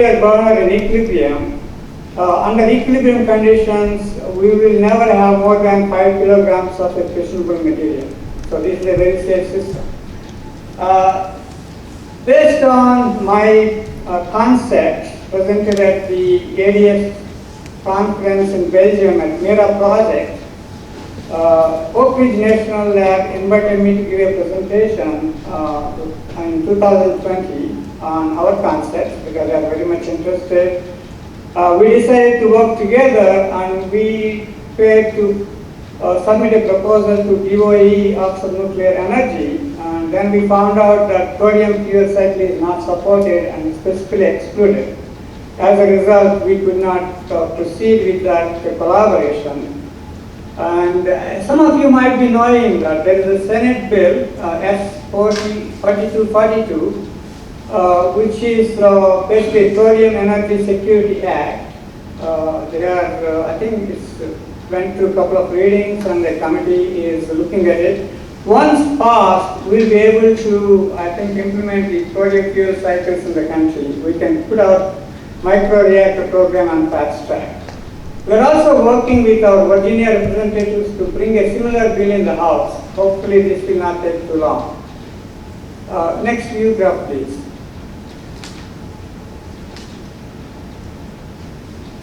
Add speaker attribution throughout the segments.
Speaker 1: burner in equilibrium. Under equilibrium conditions, we will never have more than 5 kilograms of a fissionable material. So this is a very safe system. Based on my concept presented at the ADS conference in Belgium at MIRA project, Oak Ridge National Lab invited me to give a presentation in 2020 on our concept because they are very much interested. We decided to work together and we tried to submit a proposal to DOE Office of Nuclear Energy, and then we found out that thorium fuel cycle is not supported and specifically excluded. As a result, we could not proceed with that collaboration. And some of you might be knowing that there is a Senate bill, S-4242, which is basically Thorium Energy Security Act. I think it's went through a couple of readings and the committee is looking at it. Once passed, we'll be able to, I think, implement the thorium fuel cycles in the country. We can put our microreactor program on fast track. We're also working with our Virginia representatives to bring a similar bill in the House. Hopefully this will not take too long. Next view graph, please.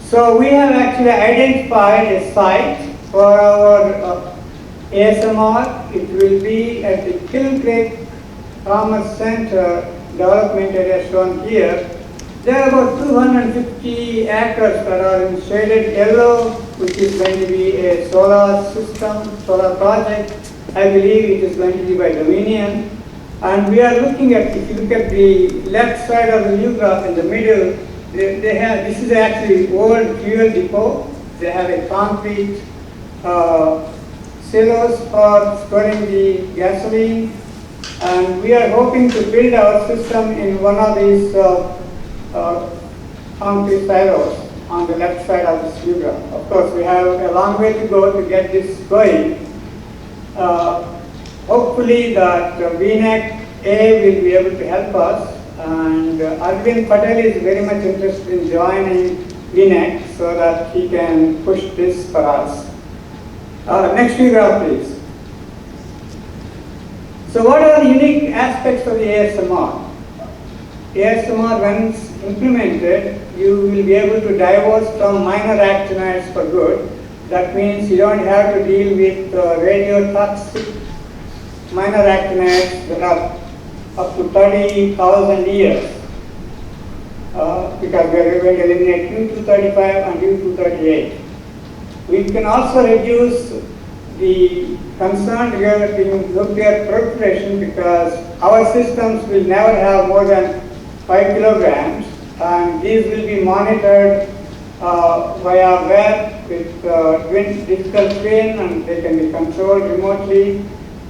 Speaker 1: So we have actually identified a site for our ASMR. It will be at the Kiln Creek Commerce Center development area shown here. There are about 250 acres that are in shaded yellow, which is going to be a solar system, solar project. I believe it is going to be by Dominion. And we are looking at, if you look at the left side of the view graph in the middle, they have, this is actually old fuel depot. They have a concrete silos for storing the gasoline. And we are hoping to build our system in one of these concrete silos on the left side of this view graph. Of course, we have a long way to go to get this going. Hopefully that VNAC A will be able to help us, and Arvind Patel is very much interested in joining VNAC so that he can push this for us. Next view graph, please. So what are the unique aspects of the ASMR? ASMR, once implemented, you will be able to divorce from minor actinides for good. That means you don't have to deal with radiotoxic minor actinides that are up to 30,000 years because we are going to eliminate U-235 and U-238. We can also reduce the concern regarding nuclear proliferation because our systems will never have more than 5 kilograms, and these will be monitored via web with digital twin, and they can be controlled remotely.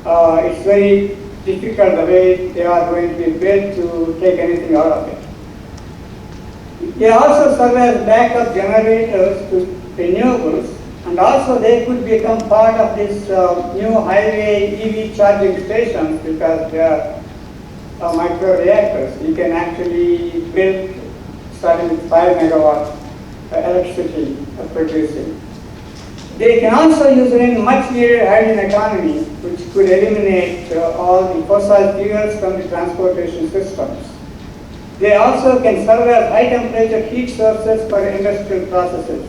Speaker 1: It's very difficult the way they are going to be built to take anything out of it. They also serve as backup generators to renewables, and also they could become part of this new highway EV charging stations because they are microreactors. You can actually build starting with 5 megawatt electricity producing. They can also use it in much needed hydrogen economy, which could eliminate all the fossil fuels from the transportation systems. They also can serve as high temperature heat sources for industrial processes.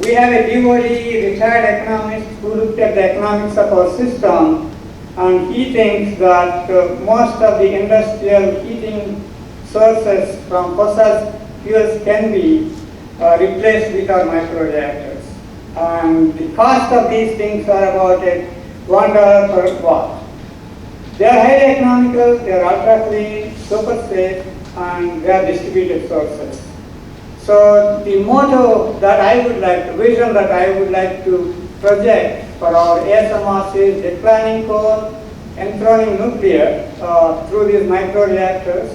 Speaker 1: We have a DOE retired economist who looked at the economics of our system, and he thinks that most of the industrial heating sources from fossil fuels can be replaced with our microreactors. And the cost of these things are about $1 per watt. They are highly economical, they are ultra clean, super safe, and they are distributed sources. So the motto that I would like, the vision that I would like to project for our ASMR is declining coal, enthroning nuclear through these microreactors,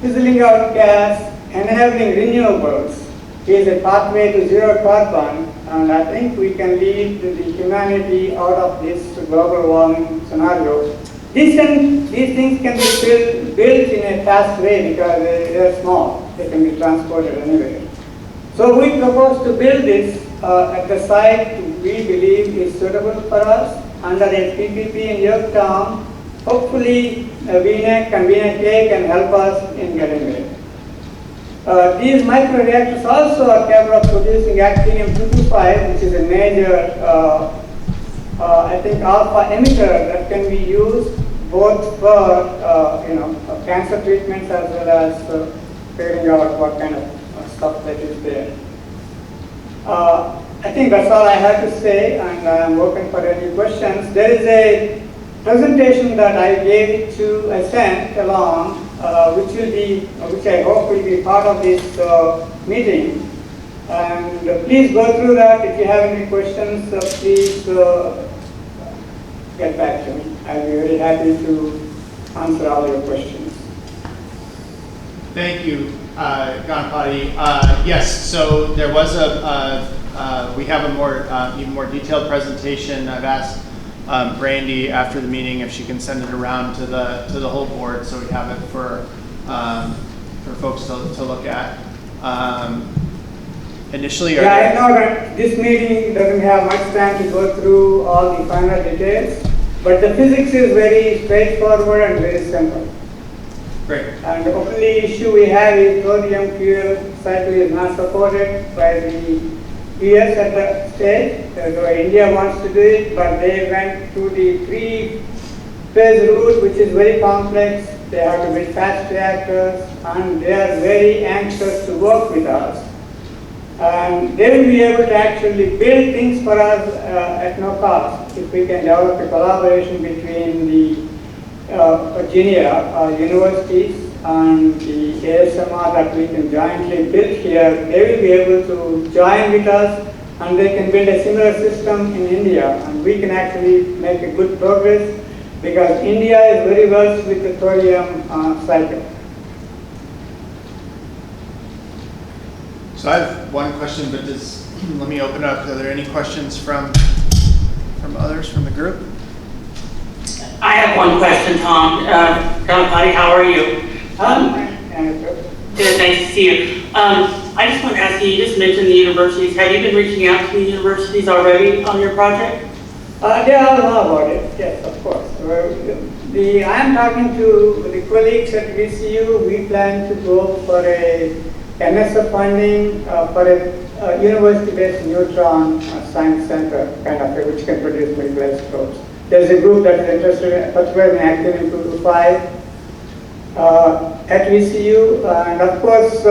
Speaker 1: fizzling out gas, enabling renewables is a pathway to zero carbon, and I think we can lead the humanity out of this global warming scenario. These things can be built in a fast way because they are small. they can be transported anywhere. So we propose to build this at the site we believe is suitable for us under a PPP in Yorktown. Hopefully VNEC and VNEK can help us in getting there. These microreactors also are capable of producing actinium-225, which is a major, I think, alpha emitter that can be used both for cancer treatments as well as figuring out what kind of stuff that is there. I think that's all I have to say, and I'm open for any questions. There is a presentation that I sent along, which I hope will be part of this meeting. And please go through that. If you have any questions, please get back to me. I'll be very happy to answer all your questions.
Speaker 2: Thank you, Ganapati. Yes, so there was we have a even more detailed presentation. I've asked Brandy after the meeting if she can send it around to the whole board, so we have it for folks to look at. Initially,
Speaker 1: I know that this meeting doesn't have much time to go through all the final details, but the physics is very straightforward and very simple.
Speaker 2: Great.
Speaker 1: And the only issue we have is thorium fuel cycle is not supported by the US at the stage. So India wants to do it, but they went to the three-phase route, which is very complex. They have to build fast reactors, and they are very anxious to work with us. And they will be able to actually build things for us at no cost if we can develop a collaboration between the Virginia universities and the ASMR that we can jointly build here. They will be able to join with us, and they can build a similar system in India, and we can actually make a good progress because India is very versed with the thorium cycle.
Speaker 2: So I have one question, but let me open up. Are there any questions from others from the group?
Speaker 3: I have one question, Tom. Ganapati, how are you? Good, nice to see you. I just want to ask you, you just mentioned the universities. Have you been reaching out to the universities already on your project?
Speaker 1: They all know about it, yes, of course. I am talking to the colleagues at VCU. We plan to go for a NSF funding for a university-based neutron science center, kind of, which can produce medical isotopes. There's a group that is interested, particularly in actinium-225 at VCU, and of course,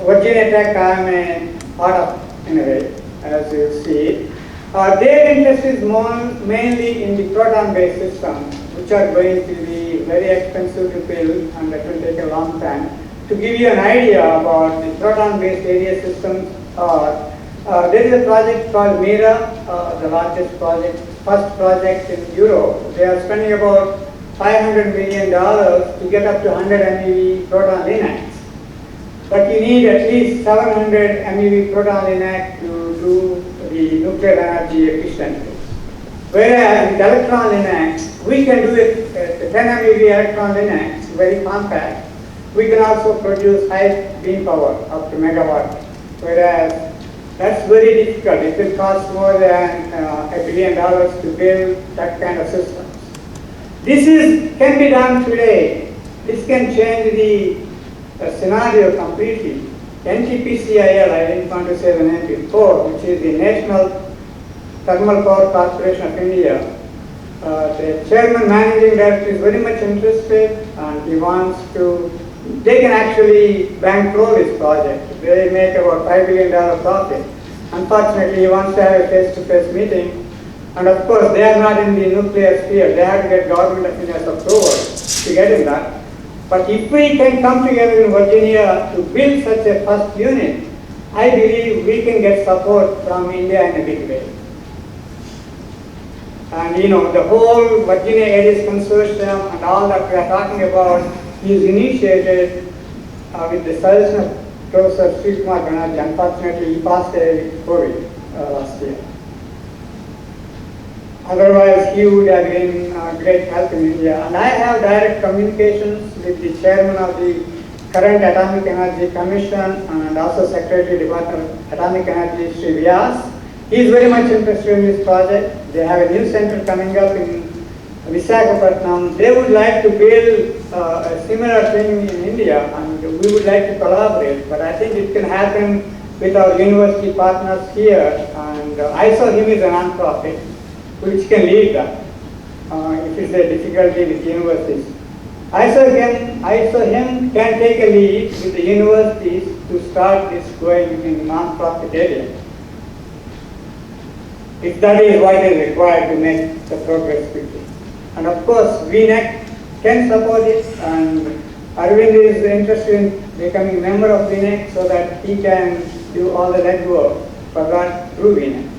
Speaker 1: Virginia Tech I'm a part of in a way, as you see. Their interest is mainly in the proton-based systems, which are going to be very expensive to build, and that will take a long time. To give you an idea about the proton-based area systems, there is a project called MIRA, the largest project, first project in Europe. They are spending about $500 million to get up to 100 MeV proton linacs. But you need at least 700 MeV proton linac to do the nuclear energy efficiently. Whereas with electron linacs, we can do it at 10 MeV electron linacs, very compact. We can also produce high beam power, up to megawatt. Whereas that's very difficult. It will cost more than $1 billion to build that kind of system. This can be done today. This can change the scenario completely. NTPCIL, I didn't want to say the name before, which is the National Thermal Power Corporation of India. The chairman managing director is very much interested, and he wants to, they can actually bankroll this project. They make about $5 billion profit. Unfortunately, he wants to have a face-to-face meeting. And of course, they are not in the nuclear sphere. They have to get government affairs approval to get in that. But if we can come together in Virginia to build such a first unit, I believe we can get support from India in a big way. And the whole Virginia Areas Consortium and all that we are talking about is initiated with the suggestion of Professor Srikumar Banerjee. Unfortunately, he passed away with COVID last year. Otherwise, he would have been great help in India. And I have direct communications with the chairman of the current Atomic Energy Commission and also Secretary Department of Atomic Energy, Sri Vyas. He is very much interested in this project. They have a new center coming up in Visakhapatnam. They would like to build a similar thing in India, and we would like to collaborate. But I think it can happen with our university partners here. And I saw him as a non-profit, which can lead that if it's a difficulty with universities. I saw him can take a lead with the universities to start this going in non-profit area. If that is what is required to make the progress quickly. And of course, VNEC can support it, and Arvind is interested in becoming a member of VNEC so that he can do all the legwork for that through VNEC.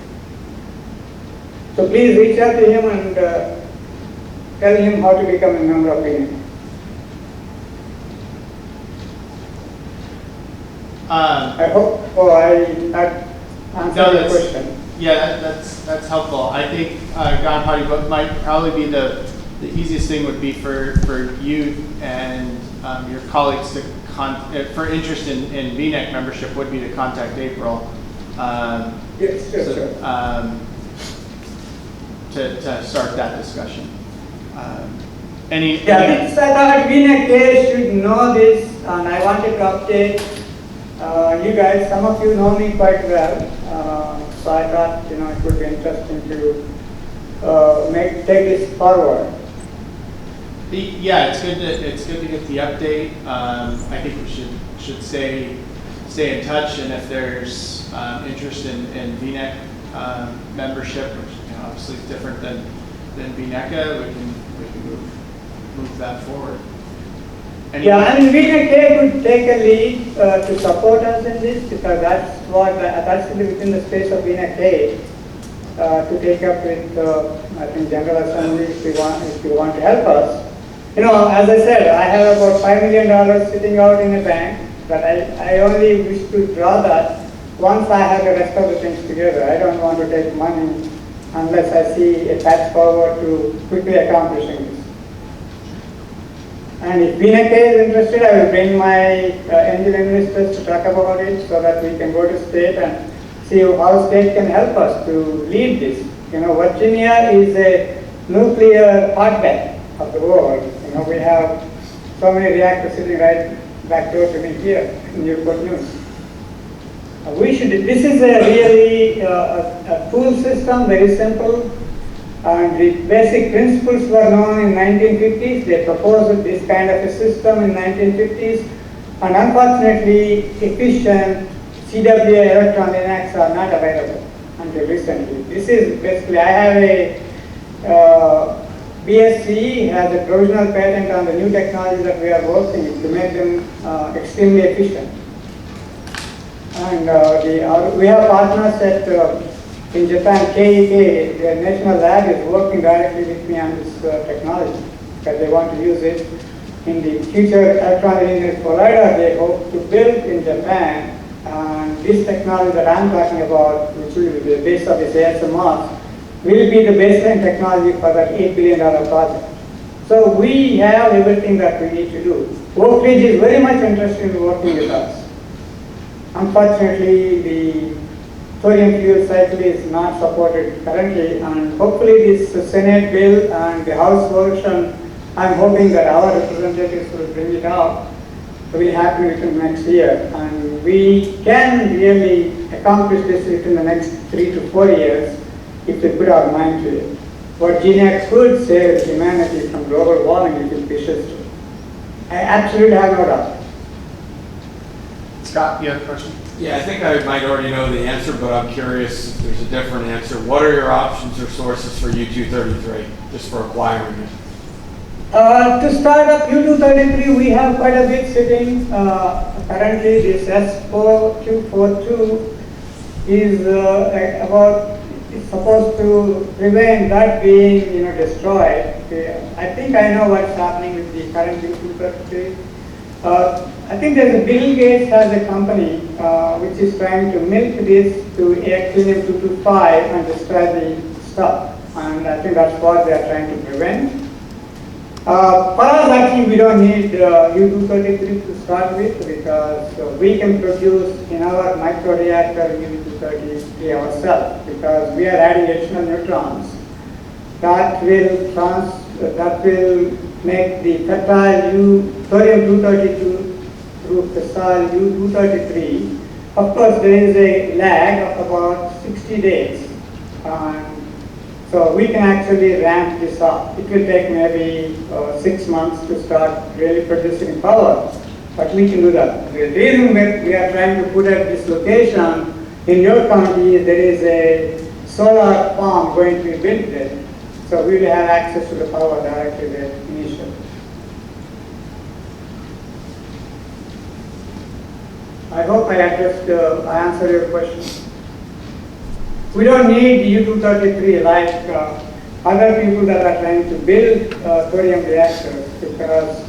Speaker 1: So please reach out to him and tell him how to become a member of VNEC. I hope I answered your question.
Speaker 2: Yeah, that's helpful. I think Ganpati, what might probably be the easiest thing would be for you and your colleagues to for interest in VNEC membership would be to contact April.
Speaker 1: Yes, sure.
Speaker 2: To start that discussion.
Speaker 1: I thought VNEC should know this, and I wanted to update you guys. Some of you know me quite well. So I thought, it would be interesting to take this forward.
Speaker 2: Yeah, it's good to get the update. I think we should stay in touch, and if there's interest in VNEC membership, which obviously is different than VNECA, we can move that forward.
Speaker 1: VNEC could take a lead to support us in this, because that's within the space of VNEC to take up with I think General Assembly if you want to help us. As I said, I have about $5 million sitting out in a bank, but I only wish to draw that once I have the rest of the things together. I don't want to take money unless I see a path forward to quickly accomplishing this. And if VNEC is interested, I will bring my angel investors to talk about it so that we can go to state and see how state can help us to lead this. Virginia is a nuclear hotbed of the world. We have so many reactors sitting right back door to me here in Newport News. This is a really a cool system, very simple. And the basic principles were known in 1950s. They proposed this kind of a system in 1950s. And unfortunately, efficient CWA electron linacs are not available until recently. This is basically, I have a BSc has a provisional patent on the new technology that we are working to make them extremely efficient. And we have partners in Japan, KEK, their national lab is working directly with me on this technology because they want to use it in the future electron linear collider they hope to build in Japan. And this technology that I'm talking about, which will be the base of this ASMR, will be the baseline technology for that $8 billion project. So we have everything that we need to do. Oak Ridge is very much interested in working with us. Unfortunately, the thorium fuel cycle is not supported currently, and hopefully this Senate bill and the House version, I'm hoping that our representatives will bring it out. It will happen within next year, and we can really accomplish this within the next 3 to 4 years if we put our mind to it. What GNX could save humanity from global warming if it wishes to. I absolutely have no doubt.
Speaker 2: Scott, you have a question?
Speaker 4: Yeah, I think I might already know the answer, but I'm curious if there's a different answer. What are your options or sources for U-233, just for acquiring it?
Speaker 1: To start up U-233, we have quite a bit sitting. Currently, this S4242 is it's supposed to prevent that being destroyed. I think I know what's happening with the current U-233. I think there's a Bill Gates has a company which is trying to milk this to actinium-225 and destroy the stuff. And I think that's what they are trying to prevent. For us, actually, we don't need U-233 to start with because we can produce in our microreactor U-233 ourselves because we are adding additional neutrons that will make the fissile thorium-232 through fissile U-233. Of course, there is a lag of about 60 days. So we can actually ramp this up. It will take maybe 6 months to start really producing power, but we can do that. The reason we are trying to put at this location in your county, there is a solar farm going to be built there. So we will have access to the power directly there initially. I hope I answered your question. We don't need U-233 like other people that are trying to build thorium reactors because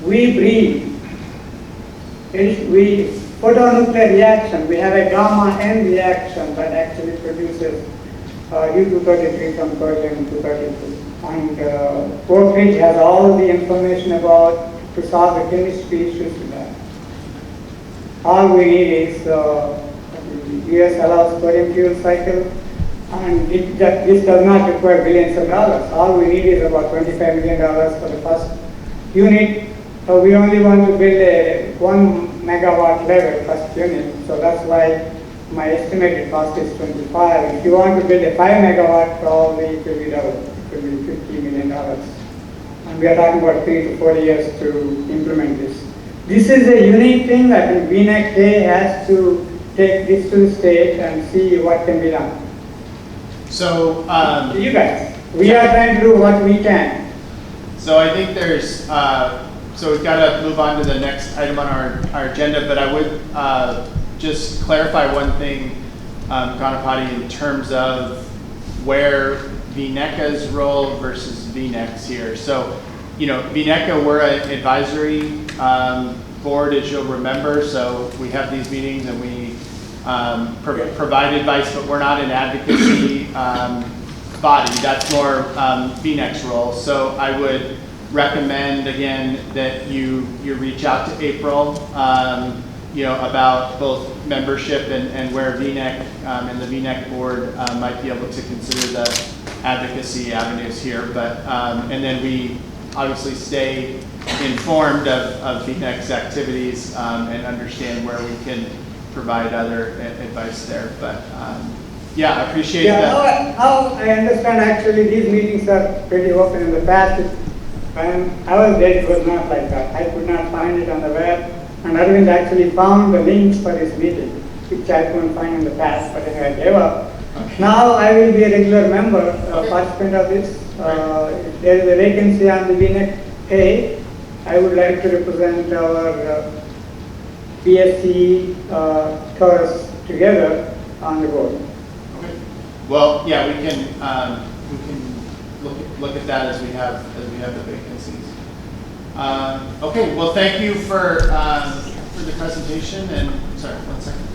Speaker 1: we breathe. Photonuclear reaction, we have a gamma N reaction that actually produces U-233 from thorium-232. And Oak Ridge has all the information about to solve the chemistry issues with that. All we need is US allows thorium fuel cycle, and this does not require billions of dollars. All we need is about $25 million for the first unit. So we only want to build a 1 megawatt level first unit. So that's why my estimated cost is 25. If you want to build a 5 megawatt, probably it will be double. It will be $50 million. And we are talking about 3 to 4 years to implement this. This is a unique thing. I think VNEC has to take this to the state and see what can be done.
Speaker 2: So,
Speaker 1: you guys, we are trying to do what we can.
Speaker 2: So I think there's, so we've got to move on to the next item on our agenda, but I would just clarify one thing, Ganapati, in terms of where VNECA's role versus VNEC's here. So, you know, VNECA, we're an advisory board, as you'll remember, so we have these meetings and we provide advice, but we're not an advocacy body. That's more VNEC's role. So I would recommend, again, that you reach out to April, you know, about both membership and where VNEC and the VNEC board might be able to consider the advocacy avenues here. But and then we obviously stay informed of VNEC's activities and understand where we can provide other advice there. But yeah, I appreciate that.
Speaker 1: Now I understand actually these meetings are pretty open. In the past, when I was there, it was not like that. I could not find it on the web. And Arvind actually found the links for this meeting, which I couldn't find in the past, but anyway, I gave up. Okay. Now I will be a regular member, participant of this. If there is a vacancy on the VNEC, I would like to represent our BSc Taurus together on the board.
Speaker 2: Okay. Well, yeah, we can look at that as we have the vacancies. Okay. Well, thank you for the presentation. And sorry, 1 second.